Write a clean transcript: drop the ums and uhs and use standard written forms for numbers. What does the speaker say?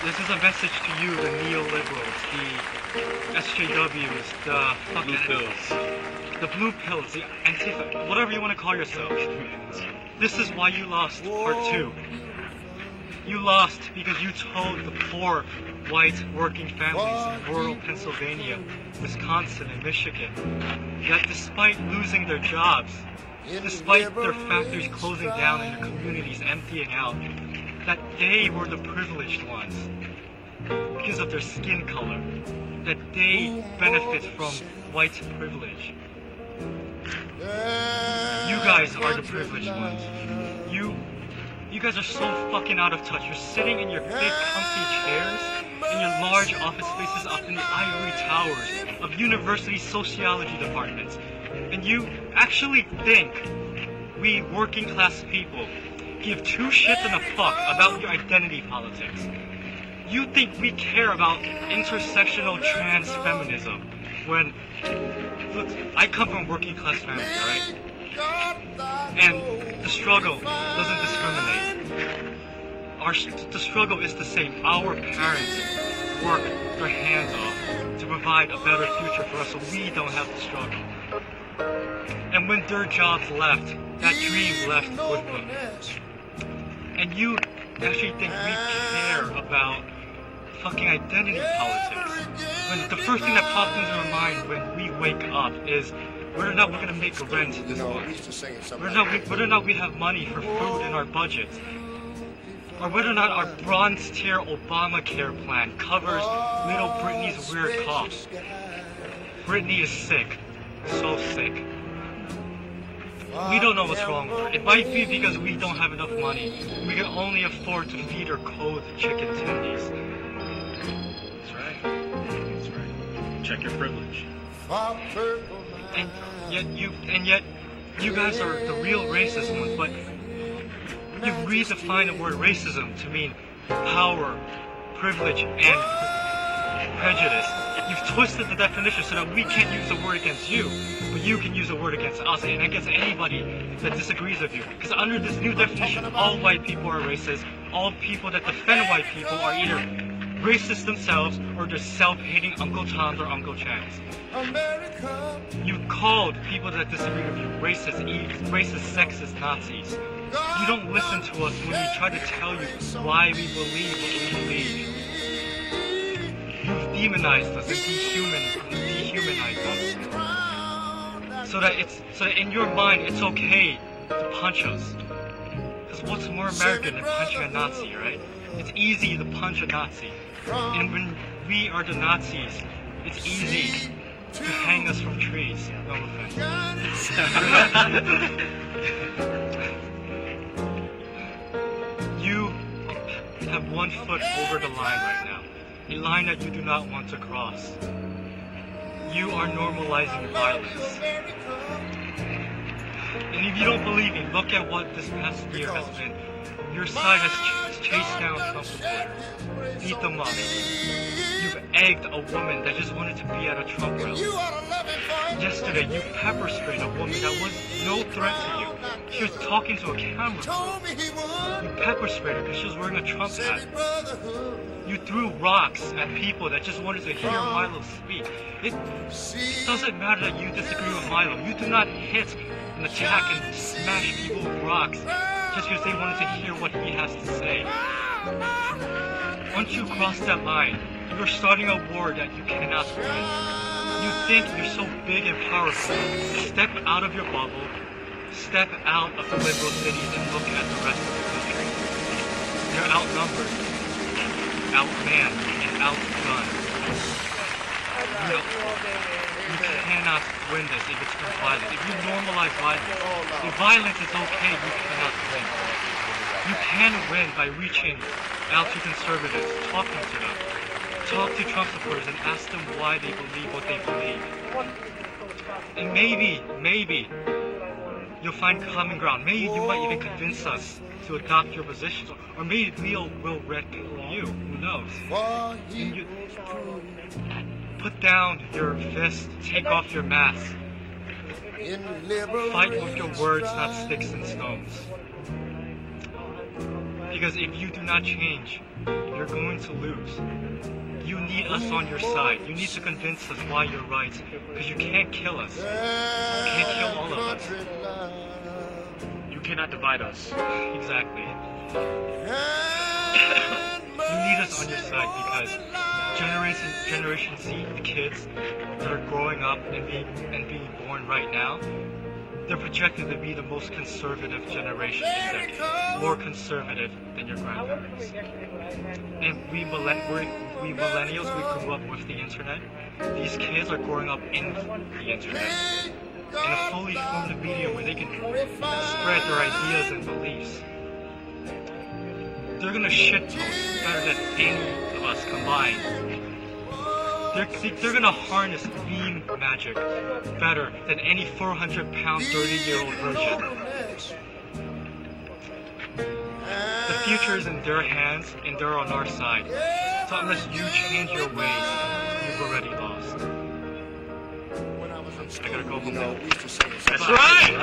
This is a message to you, the neoliberals, the SJWs, the fucking Blue pills. the blue pills, the Antifa, whatever you want to call yourself. This is why you lost part 2. You lost because you told the poor white working families in rural Pennsylvania, Wisconsin, and Michigan that despite losing their jobs, despite their factories closing down and their communities emptying out, that they were the privileged ones because of their skin color, that they benefit from white privilege. You guys are the privileged ones. You guys are so fucking out of touch. You're sitting in your big comfy chairs in your large office spaces up in the ivory towers of university sociology departments, and you actually think we working class people give two shits and a fuck about your identity politics. You think we care about intersectional trans feminism when, look, I come from working class families, right? And the struggle doesn't discriminate. The struggle is the same. Our parents work their hands off to provide a better future for us so we don't have to struggle. And when their jobs left, that dream left with them. And you actually think we care about fucking identity politics. When the first thing that pops into our mind when we wake up is whether or not we're going to make rent this month, whether or not we have money for food in our budget, or whether or not our bronze tier Obamacare plan covers little Britney's weird cough. Britney is sick, so sick. We don't know what's wrong with her. It might be because we don't have enough money. We can only afford to feed her cold chicken tendies. That's right. That's right. Check your privilege. And yet you guys are the real racist ones, but you've redefined the word racism to mean power, privilege, and prejudice. You've twisted the definition so that we can't use the word against you, but you can use the word against us and against anybody that disagrees with you. Because under this new definition, all white people are racist. All people that defend white people are either racist themselves or they're self-hating Uncle Toms or Uncle Chans. You called people that disagree with you racist, sexist, Nazis. You don't listen to us when we try to tell you why we believe what we believe. You've demonized us and dehumanized us. So that in your mind it's okay to punch us. Because what's more American than punching a Nazi, right? It's easy to punch a Nazi. And when we are the Nazis, it's easy to hang us from trees. No offense. You have one foot over the line right now. A line that you do not want to cross. You are normalizing violence. And if you don't believe me, look at what this past year has been. Your side has chased down Trump supporters, beat them up. You've egged a woman that just wanted to be at a Trump rally. Yesterday, you pepper sprayed a woman that was no threat to you. She was talking to a camera. You pepper sprayed her because she was wearing a Trump hat. You threw rocks at people that just wanted to hear Milo speak. It doesn't matter that you disagree with Milo. You do not hit and attack and smash people with rocks just because they wanted to hear what he has to say. Once you cross that line, you're starting a war that you cannot win. You think you're so big and powerful. Step out of your bubble, step out of the liberal cities and look at the rest of the country. They're outnumbered, outmanned, and outgunned. You cannot win this if it's too violent. If you normalize violence, if violence is okay, you cannot win. You can win by reaching out to conservatives, talking to them. Talk to Trump supporters and ask them why they believe what they believe. And maybe you'll find common ground. Maybe you might even convince us to adopt your positions. Or maybe we'll red pill you. Who knows? And you put down your fist, take off your mask. Fight with your words, not sticks and stones. Because if you do not change, you're going to lose. You need us on your side. You need to convince us why you're right. Because you can't kill us. You can't kill all of us. You cannot divide us. Exactly. You need us on your side because Generation Z, the kids that are growing up and being born right now, they're projected to be the most conservative generation in decades, more conservative than your grandparents. And we millennials, we grew up with the internet. These kids are growing up in the internet, in a fully formed medium where they can spread their ideas and beliefs. They're gonna shitpost better than any of us combined. They're gonna harness meme magic better than any 400-pound, 30-year-old virgin. The future is in their hands, and they're on our side. So unless you change your ways, you've already lost. I gotta go home now. That's right!